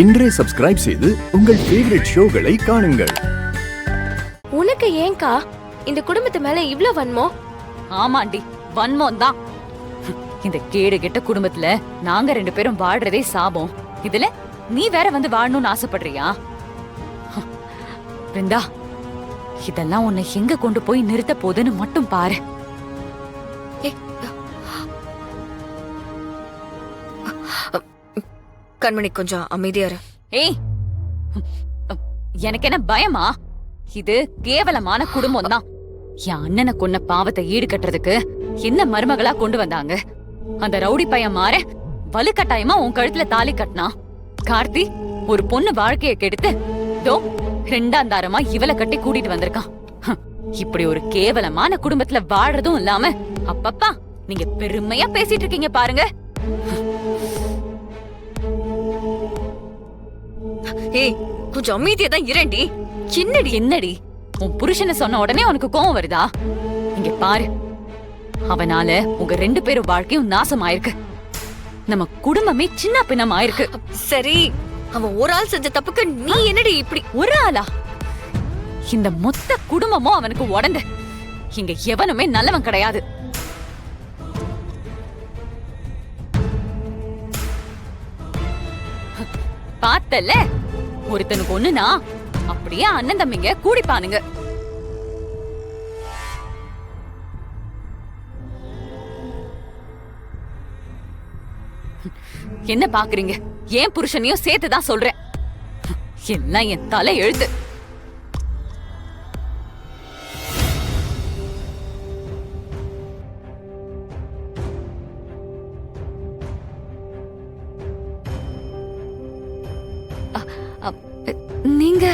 இன்றே சப்ஸ்கிரைப் செய்து உங்கள் ஃபேவரட் ஷோகளை காணுங்கள். உனக்கு ஏன்கா இந்த குடும்பத்து மேல இவ்ளோ வன்மம்? ஆமாண்டி, வன்மம் தான். இந்த கேடு கெட்ட குடும்பத்துல நாங்க 2 பேரும் வாழ்றதே சாபம். இதுல நீ வேற வந்து வாழணும்னு ஆசைப்படுறியா? பிருந்தா, இதெல்லாம் உன்னை எங்க கொண்டு போய் நிறுத்த போதுன்னு மட்டும் பாரு. கண்மணி, கொஞ்சம் அமைதியா இரு. ஏய், எனக்கு என்ன பயமா? இது கேவலமான குடும்பம் தான். என் அண்ணனை கொன்ன பாவத்தை ஈடு கட்டுறதுக்கு என்ன மருமகளா கொண்டு வந்தாங்க. அந்த ரவுடி பையன் மாற வலுக்கட்டாயமா உன் கழுத்துல தாலி கட்டினா. கார்த்தி ஒரு பொண்ணு வாழ்க்கைய கெடுத்து தோ 2ஆம் தாரமா இவளை கட்டி கூட்டிட்டு வந்திருக்கான். இப்படி ஒரு கேவலமான குடும்பத்துல வாழறதும் இல்லாம அப்பப்பா நீங்க பெருமையா பேசிட்டு இருக்கீங்க பாருங்க. ஏய், கொஞ்சம் அமைதியா தான் இரண்டி. என்னடி உன் புருஷனை சொன்ன உடனே உனக்கு கோவம் வருதா? இங்க பாரு, அவனால உங்க 2 பேரும் வாழ்க்கையும் நாசம் ஆயிருக்கு. நம்ம குடும்பமே சின்ன பின்னம் ஆயிருக்கு. சரி, அவன் ஒரு ஆள் செஞ்ச தப்புக்கு நீ என்னடி இப்படி? ஒரு ஆளா? இந்த மொத்த குடும்பமும் அவனுக்கு உடந்து. இங்க எவனுமே நல்லவன் கிடையாது. பார்த்தல, ஒருத்தனுக்கு ஒண்ணுனா அப்படியே அண்ணன் தம்பிங்க கூடிப்பானுங்க. என்ன பாக்குறீங்க? ஏன் புருஷனையும் சேர்த்துதான் சொல்றேன். எல்லாம் என் தலை எழுத்து. நீங்க